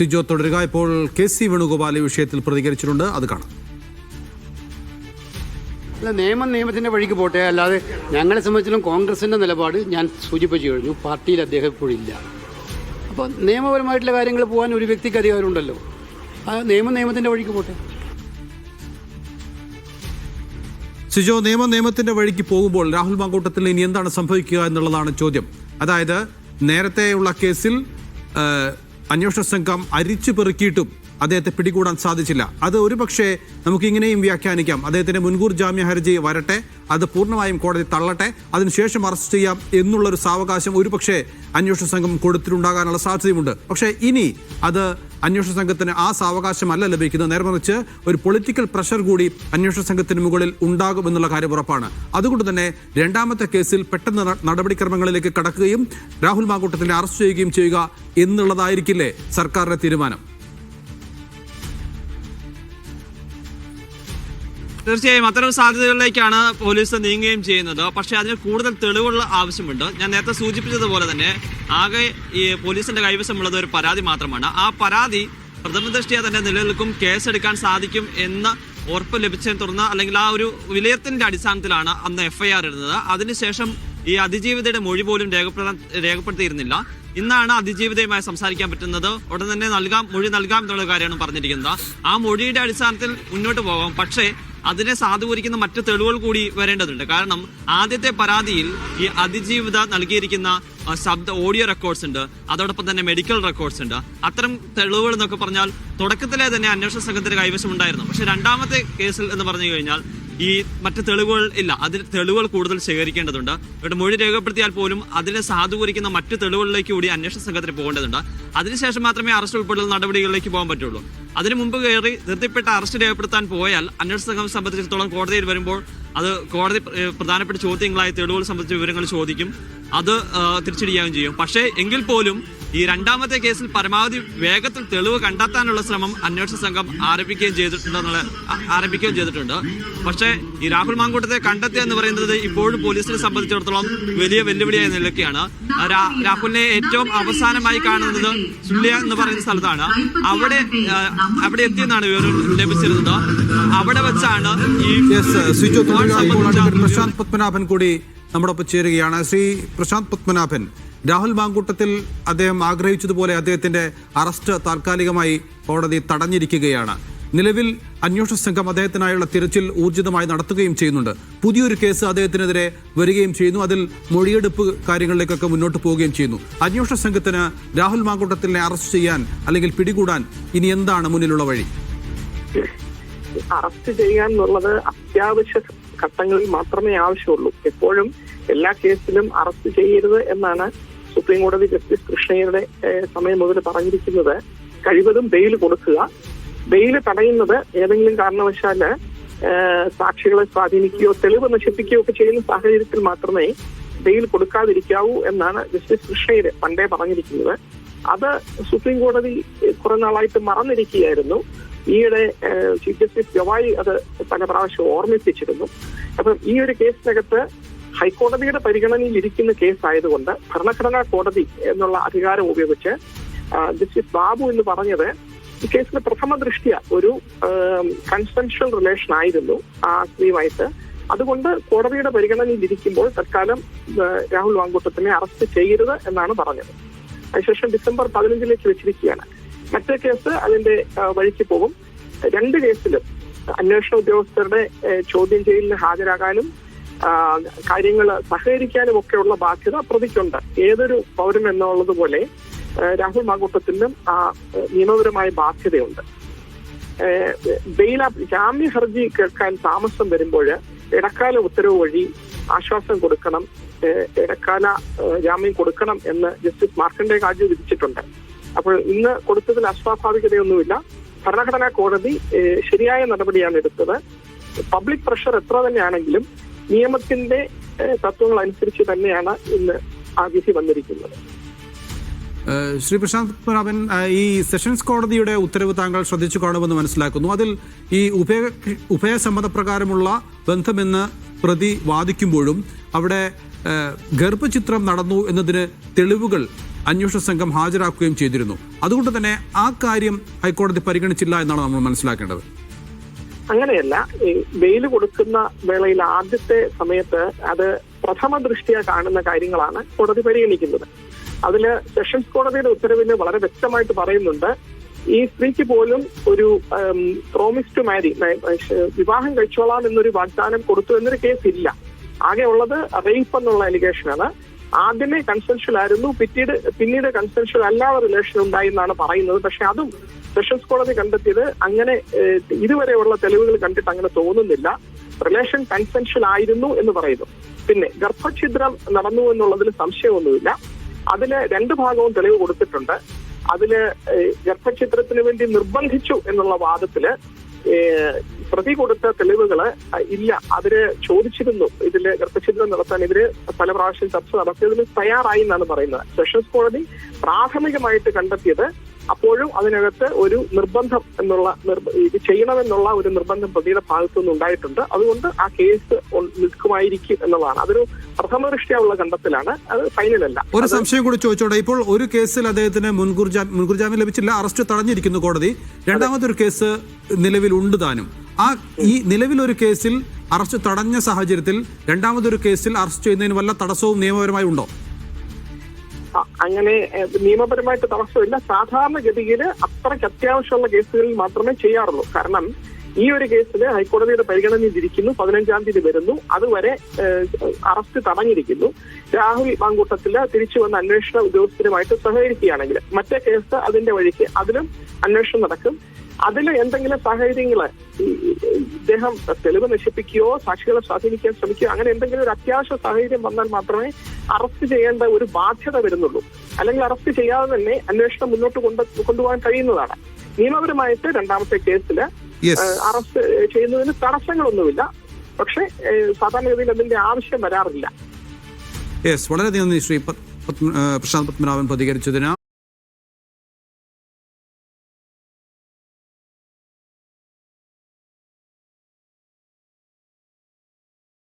സിജോ തുടരുക. ഇപ്പോൾ KC വേണുഗോപാൽ ഈ വിഷയത്തിൽ പ്രതികരിച്ചിട്ടുണ്ട്, അത് കാണാം. അല്ല, നിയമത്തിൻ്റെ വഴിക്ക് പോട്ടെ. അല്ലാതെ ഞങ്ങളെ സംബന്ധിച്ചിടത്തോളം കോൺഗ്രസിൻ്റെ നിലപാട് ഞാൻ സൂചിപ്പിച്ചു കഴിഞ്ഞു. പാർട്ടിയിൽ അദ്ദേഹം ഇപ്പോഴില്ല. അപ്പോൾ നിയമപരമായിട്ടുള്ള കാര്യങ്ങൾ പോകാൻ ഒരു വ്യക്തിക്ക് അധികാരമുണ്ടല്ലോ. ആ നിയമത്തിൻ്റെ വഴിക്ക് പോട്ടെ. സിജോ, നിയമത്തിന്റെ വഴിക്ക് പോകുമ്പോൾ രാഹുൽ മാങ്കൂട്ടത്തിൽ ഇനി എന്താണ് സംഭവിക്കുക എന്നുള്ളതാണ് ചോദ്യം. അതായത് നേരത്തെയുള്ള കേസിൽ അന്വേഷണ സംഘം അരിച്ചു പെറുക്കിയിട്ടും അദ്ദേഹത്തെ പിടികൂടാൻ സാധിച്ചില്ല. അത് ഒരുപക്ഷെ നമുക്കിങ്ങനെയും വ്യാഖ്യാനിക്കാം. അദ്ദേഹത്തിന്റെ മുൻകൂർ ജാമ്യ ഹർജി വരട്ടെ, അത് പൂർണ്ണമായും കോടതി തള്ളട്ടെ, അതിനുശേഷം അറസ്റ്റ് ചെയ്യാം എന്നുള്ളൊരു സാവകാശം ഒരുപക്ഷെ അന്വേഷണ സംഘം കൊടുത്തിട്ടുണ്ടാകാനുള്ള സാധ്യതയുമുണ്ട്. പക്ഷേ ഇനി അത് അന്വേഷണ സംഘത്തിന് ആ സാവകാശമല്ല ലഭിക്കുന്നത്. നേരെ മറിച്ച് ഒരു പൊളിറ്റിക്കൽ പ്രഷർ കൂടി അന്വേഷണ സംഘത്തിന് മുകളിൽ ഉണ്ടാകുമെന്നുള്ള കാര്യം ഉറപ്പാണ്. അതുകൊണ്ട് തന്നെ രണ്ടാമത്തെ കേസിൽ പെട്ടെന്ന് നടപടിക്രമങ്ങളിലേക്ക് കടക്കുകയും രാഹുൽ മാങ്കൂട്ടത്തിനെ അറസ്റ്റ് ചെയ്യുകയും ചെയ്യുക എന്നുള്ളതായിരിക്കില്ലേ സർക്കാരിന്റെ തീരുമാനം? തീർച്ചയായും അത്തരം സാധ്യതകളിലേക്കാണ് പോലീസ് നീങ്ങുകയും ചെയ്യുന്നത്. പക്ഷേ അതിന് കൂടുതൽ തെളിവുകൾ ആവശ്യമുണ്ട്. ഞാൻ നേരത്തെ സൂചിപ്പിച്ചതുപോലെ തന്നെ ആകെ ഈ പോലീസിന്റെ കൈവശമുള്ളത് ഒരു പരാതി മാത്രമാണ്. ആ പരാതി പ്രഥമ ദൃഷ്ടിയ തന്നെ നിലനിൽക്കും, കേസെടുക്കാൻ സാധിക്കും എന്ന് ഉറപ്പ് ലഭിച്ചതിനെ തുടർന്ന്, അല്ലെങ്കിൽ ആ ഒരു വിലയിരുത്തലിന്റെ അടിസ്ഥാനത്തിലാണ് അന്ന് FIR ഇടുന്നത്. അതിനുശേഷം ഈ അതിജീവിതയുടെ മൊഴി പോലും രേഖപ്പെടുത്തിയിരുന്നില്ല. ഇന്നാണ് അതിജീവിതയുമായി സംസാരിക്കാൻ പറ്റുന്നത്. ഉടൻ തന്നെ മൊഴി നൽകാം എന്നുള്ള കാര്യമാണ് പറഞ്ഞിരിക്കുന്നത്. ആ മൊഴിയുടെ അടിസ്ഥാനത്തിൽ മുന്നോട്ട് പോകാം. പക്ഷേ അതിനെ സാധൂകരിക്കുന്ന മറ്റു തെളിവുകൾ കൂടി വരേണ്ടതുണ്ട്. കാരണം ആദ്യത്തെ പരാതിയിൽ ഈ അതിജീവിത നൽകിയിരിക്കുന്ന ഓഡിയോ റെക്കോർഡ്സ് ഉണ്ട്, അതോടൊപ്പം തന്നെ മെഡിക്കൽ റെക്കോർഡ്സ് ഉണ്ട്. അത്തരം തെളിവുകൾ എന്നൊക്കെ പറഞ്ഞാൽ തുടക്കത്തിലെ തന്നെ അന്വേഷണ സംഘത്തിന്റെ കൈവശം ഉണ്ടായിരുന്നു. പക്ഷേ രണ്ടാമത്തെ കേസിൽ എന്ന് പറഞ്ഞു കഴിഞ്ഞാൽ ഈ മറ്റ് തെളിവുകൾ ഇല്ല. അതിൽ തെളിവുകൾ കൂടുതൽ ശേഖരിക്കേണ്ടതുണ്ട്. ഇവിടെ മൊഴി രേഖപ്പെടുത്തിയാൽ പോലും അതിനെ സാധൂകരിക്കുന്ന മറ്റ് തെളിവുകളിലേക്ക് കൂടി അന്വേഷണ സംഘത്തിന് പോകേണ്ടതുണ്ട്. അതിനുശേഷം മാത്രമേ അറസ്റ്റ് ഉൾപ്പെടെയുള്ള നടപടികളിലേക്ക് പോകാൻ പറ്റുള്ളൂ. അതിനു മുമ്പ് കയറി ധൃതിപ്പെട്ട അറസ്റ്റ് രേഖപ്പെടുത്താൻ പോയാൽ അന്വേഷണ സംഘം സംബന്ധിച്ചിടത്തോളം കോടതിയിൽ വരുമ്പോൾ അത് കോടതി പ്രധാനപ്പെട്ട ചോദ്യങ്ങളായ തെളിവുകൾ സംബന്ധിച്ച വിവരങ്ങൾ ചോദിക്കും. അത് തിരിച്ചടിയാവുകയും ചെയ്യും. പക്ഷേ എങ്കിൽ പോലും ഈ രണ്ടാമത്തെ കേസിൽ പരമാവധി വേഗത്തിൽ തെളിവ് കണ്ടെത്താനുള്ള ശ്രമം അന്വേഷണ സംഘം ആരംഭിക്കുകയും ചെയ്തിട്ടുണ്ട്. പക്ഷേ ഈ രാഹുൽ മാങ്കൂട്ടത്തെ കണ്ടെത്തുക എന്ന് പറയുന്നത് ഇപ്പോഴും പോലീസിനെ സംബന്ധിച്ചിടത്തോളം വലിയ വെല്ലുവിളിയായി നിൽക്കുകയാണ്. രാഹുലിനെ ഏറ്റവും അവസാനമായി കാണുന്നത് സുള്ളിയ എന്ന് പറയുന്ന സ്ഥലത്താണ്. അവിടെ എത്തിയെന്നാണ് വിവരം ലഭിച്ചിരുന്നത്. അവിടെ വെച്ചാണ് ഈ പ്രശാന്ത് പത്മനാഭൻ കൂടി നമ്മോടൊപ്പം ചേരുകയാണ്. ശ്രീ പ്രശാന്ത് പത്മനാഭൻ, രാഹുൽ മാങ്കൂട്ടത്തിൽ അദ്ദേഹം ആഗ്രഹിച്ചതുപോലെ അദ്ദേഹത്തിന്റെ അറസ്റ്റ് താൽക്കാലികമായി കോടതി തടഞ്ഞിരിക്കുകയാണ്. നിലവിൽ അന്വേഷണ സംഘം അദ്ദേഹത്തിനായുള്ള തിരച്ചിൽ ഊർജിതമായി നടത്തുകയും ചെയ്യുന്നുണ്ട്. പുതിയൊരു കേസ് അദ്ദേഹത്തിനെതിരെ വരികയും ചെയ്യുന്നു. അതിൽ മൊഴിയെടുപ്പ് കാര്യങ്ങളിലേക്കൊക്കെ മുന്നോട്ട് പോവുകയും ചെയ്യുന്നു. അന്വേഷണ സംഘത്തിന് രാഹുൽ മാങ്കൂട്ടത്തിനെ അറസ്റ്റ് ചെയ്യാൻ അല്ലെങ്കിൽ പിടികൂടാൻ ഇനി എന്താണ് മുന്നിലുള്ള വഴി? അറസ്റ്റ് ചെയ്യാൻ എന്നുള്ളത് അത്യാവശ്യ ഘട്ടങ്ങളിൽ മാത്രമേ ആവശ്യമുള്ളൂ. എപ്പോഴും എല്ലാ കേസിലും അറസ്റ്റ് ചെയ്യരുത് എന്നാണ് സുപ്രീം കോടതി ജസ്റ്റിസ് കൃഷ്ണയുടെ സമയം മുതൽ പറഞ്ഞിരിക്കുന്നത്. കഴിവതും ബെയിൽ കൊടുക്കുക. ബെയിൽ തടയുന്നത് ഏതെങ്കിലും കാരണവശാല് സാക്ഷികളെ സ്വാധീനിക്കുകയോ തെളിവ് നശിപ്പിക്കുകയോ ഒക്കെ ചെയ്യുന്ന സാഹചര്യത്തിൽ മാത്രമേ ബെയിൽ കൊടുക്കാതിരിക്കാവൂ എന്നാണ് ജസ്റ്റിസ് കൃഷ്ണയുടെ പണ്ടേ പറഞ്ഞിരിക്കുന്നത്. അത് സുപ്രീം കോടതി കുറെ നാളായിട്ട് മറന്നിരിക്കുകയായിരുന്നു. ഈയിടെ ചീഫ് ജസ്റ്റിസ് ഗവായി അത് പല പ്രാവശ്യം ഓർമ്മിപ്പിച്ചിരുന്നു. അപ്പം ഈ ഒരു കേസിനകത്ത് ഹൈക്കോടതിയുടെ പരിഗണനയിൽ ഇരിക്കുന്ന കേസായതുകൊണ്ട് ഭരണഘടനാ കോടതി എന്നുള്ള അധികാരം ഉപയോഗിച്ച് ജസ്റ്റിസ് ബാബു എന്ന് പറഞ്ഞത് ഈ കേസിന് പ്രഥമ ദൃഷ്ട്യ ഒരു കൺസെൻഷ്യൽ റിലേഷൻ ആയിരുന്നു ആ സ്ത്രീയുമായിട്ട്. അതുകൊണ്ട് കോടതിയുടെ പരിഗണനയിൽ ഇരിക്കുമ്പോൾ തൽക്കാലം രാഹുൽ മാങ്കൂട്ടത്തിനെ അറസ്റ്റ് ചെയ്യരുത് എന്നാണ് പറഞ്ഞത്. അതിനുശേഷം ഡിസംബർ 15 വെച്ചിരിക്കുകയാണ്. മറ്റേ കേസ് അതിന്റെ വഴിക്ക് പോകും. രണ്ട് കേസിലും അന്വേഷണ ഉദ്യോഗസ്ഥരുടെ ചോദ്യം ചെയ്യലിന് ഹാജരാകാനും കാര്യങ്ങൾ സഹകരിക്കാനും ഒക്കെയുള്ള ബാധ്യത പ്രതിക്കുണ്ട്. ഏതൊരു പൗരൻ എന്നുള്ളതുപോലെ രാഹുൽ മാങ്കൂട്ടത്തിനും ആ നിയമപരമായ ബാധ്യതയുണ്ട്. ജാമ്യ ഹർജി കേൾക്കാൻ താമസം വരുമ്പോൾ ഇടക്കാല ഉത്തരവ് വഴി ആശ്വാസം കൊടുക്കണം, ഇടക്കാല ജാമ്യം കൊടുക്കണം എന്ന് ജസ്റ്റിസ് മാർക്കണ്ഡേ കാജു വിധിച്ചിട്ടുണ്ട്. അപ്പോൾ ഇന്ന് കൊടുത്തതിൽ അസ്വാഭാവികതയൊന്നുമില്ല. ഭരണഘടനാ കോടതി ശരിയായ നടപടിയാണ് എടുത്തത്. പബ്ലിക് പ്രഷർ എത്ര തന്നെയാണെങ്കിലും നിയമത്തിന്റെ തത്വങ്ങൾ അനുസരിച്ച് തന്നെയാണ് ഇന്ന് ആ വിധി വന്നിരിക്കുന്നത്. ശ്രീ പ്രശാന്ത് പത്മനാഭൻ, ഈ സെഷൻസ് കോടതിയുടെ ഉത്തരവ് താങ്കൾ ശ്രദ്ധിച്ചു കാണുമെന്ന് മനസ്സിലാക്കുന്നു. അതിൽ ഈ ഉഭയസമ്മതപ്രകാരമുള്ള ബന്ധമെന്ന് പ്രതി വാദിക്കുമ്പോഴും അവിടെ ഗർഭചിത്രം നടന്നു എന്നതിന് തെളിവുകൾ അന്വേഷണ സംഘം ഹാജരാക്കുകയും ചെയ്തിരുന്നു. അതുകൊണ്ട് തന്നെ ആ കാര്യം ഹൈക്കോടതി പരിഗണിച്ചില്ല എന്നാണ് നമ്മൾ മനസ്സിലാക്കേണ്ടത്. അങ്ങനെയല്ല, ഈ ബെയിൽ കൊടുക്കുന്ന വേളയിൽ ആദ്യത്തെ സമയത്ത് അത് പ്രഥമ ദൃഷ്ടിയ കാണുന്ന കാര്യങ്ങളാണ് കോടതി പരിഗണിക്കുന്നത്. അതില് സെഷൻസ് കോടതിയുടെ ഉത്തരവിൽ വളരെ വ്യക്തമായിട്ട് പറയുന്നുണ്ട്, ഈ സ്ത്രീക്ക് പോലും ഒരു പ്രോമിസ് ടു മാരി, വിവാഹം കഴിച്ചോളാം എന്നൊരു വാഗ്ദാനം കൊടുത്തു എന്നൊരു കേസ് ഇല്ല. ആകെ ഉള്ളത് റേപ്പ് എന്നുള്ള അലിഗേഷനാണ്. ആദ്യമേ കൺസെൻഷ്യൽ ആയിരുന്നു, പിന്നീട് കൺസെൻഷ്യൽ അല്ലാതെ റിലേഷൻ ഉണ്ടായി എന്നാണ് പറയുന്നത്. പക്ഷെ അതും സെഷൻസ് കോടതി കണ്ടെത്തിയത് അങ്ങനെ ഇതുവരെയുള്ള തെളിവുകൾ കണ്ടിട്ട് അങ്ങനെ തോന്നുന്നില്ല. റിലേഷൻ കൺസെൻഷ്യൽ ആയിരുന്നു എന്ന് പറയുന്നു. പിന്നെ ഗർഭഛിദ്രം നടന്നു എന്നുള്ളതിൽ സംശയമൊന്നുമില്ല. അതില് 2 ഭാഗവും തെളിവ് കൊടുത്തിട്ടുണ്ട്. അതില് ഗർഭഛിദ്രത്തിന് വേണ്ടി നിർബന്ധിച്ചു എന്നുള്ള വാദത്തില് പ്രതി കൊടുത്ത തെളിവുകള് ഇല്ല. അതില് ചോദിച്ചിരുന്നു, ഇതില് ഗർഭഛിദ്രം നടത്താൻ ഇവര് പല പ്രാവശ്യം ചർച്ച നടത്തിയതിന് തയ്യാറായി എന്നാണ് പറയുന്നത്. സെഷൻസ് കോടതി പ്രാഥമികമായിട്ട് കണ്ടെത്തിയത് അപ്പോഴും അതിനകത്ത് ഒരു നിർബന്ധം ഇത് ചെയ്യണമെന്നുള്ള ഒരു നിർബന്ധം പ്രതിയുടെ ഭാഗത്തുനിന്ന് ഉണ്ടായിട്ടുണ്ട്. അതുകൊണ്ട് ആ കേസ് നിൽക്കുമായിരിക്കും എന്നുള്ളതാണ്. അതൊരു പ്രഥമ ദൃഷ്ടിയുള്ള കണ്ടെത്തലാണ്, അത് ഫൈനലല്ല. ഒരു സംശയം കൂടി ചോദിച്ചോട്ടെ. ഇപ്പോൾ ഒരു കേസിൽ അദ്ദേഹത്തിന് മുൻകൂർ ജാമ്യം ലഭിച്ചില്ല, അറസ്റ്റ് തടഞ്ഞിരിക്കുന്നു കോടതി. രണ്ടാമതൊരു കേസ് നിലവിലുണ്ട് താനും. ഈ നിലവിലൊരു കേസിൽ അറസ്റ്റ് തടഞ്ഞ സാഹചര്യത്തിൽ രണ്ടാമതൊരു കേസിൽ അറസ്റ്റ് ചെയ്യുന്നതിന് വല്ല തടസ്സവും നിയമപരമായി ഉണ്ടോ? അങ്ങനെ നിയമപരമായിട്ട് തടസ്സമില്ല. സാധാരണഗതിയിൽ അത്രയ്ക്ക് അത്യാവശ്യമുള്ള കേസുകളിൽ മാത്രമേ ചെയ്യാറുള്ളൂ. കാരണം ഈ ഒരു കേസിൽ ഹൈക്കോടതിയുടെ പരിഗണനയിലിരിക്കുന്നു, 15-ാം തീയതി വരുന്നു. അതുവരെ അറസ്റ്റ് തടഞ്ഞിരിക്കുന്നു. രാഹുൽ മാങ്കൂട്ടത്തില് തിരിച്ചു വന്ന അന്വേഷണ ഉദ്യോഗസ്ഥരുമായിട്ട് സഹകരിക്കുകയാണെങ്കിൽ മറ്റേ കേസ് അതിന്റെ വഴിക്ക് അതിലും അന്വേഷണം നടക്കും. അതിൽ എന്തെങ്കിലും സാഹചര്യങ്ങള് ഇദ്ദേഹം തെളിവ് നശിപ്പിക്കുകയോ സാക്ഷികളെ സ്വാധീനിക്കാൻ ശ്രമിക്കുകയോ അങ്ങനെ എന്തെങ്കിലും ഒരു അത്യാവശ്യ സാഹചര്യം വന്നാൽ മാത്രമേ അറസ്റ്റ് ചെയ്യേണ്ട ഒരു ബാധ്യത വരുന്നുള്ളൂ. അല്ലെങ്കിൽ അറസ്റ്റ് ചെയ്യാതെ തന്നെ അന്വേഷണം മുന്നോട്ട് കൊണ്ടുപോകാൻ കഴിയുന്നതാണ്. നിയമപരമായിട്ട് രണ്ടാമത്തെ കേസില് അറസ്റ്റ് ചെയ്യുന്നതിന് തടസ്സങ്ങളൊന്നുമില്ല. പക്ഷെ സാധാരണഗതിയിൽ അതിന്റെ ആവശ്യം വരാറില്ല. വളരെയധികം നന്ദി ശ്രീ പ്രശാന്ത് പത്മനാഭൻ പ്രതികരിച്ചതിന്.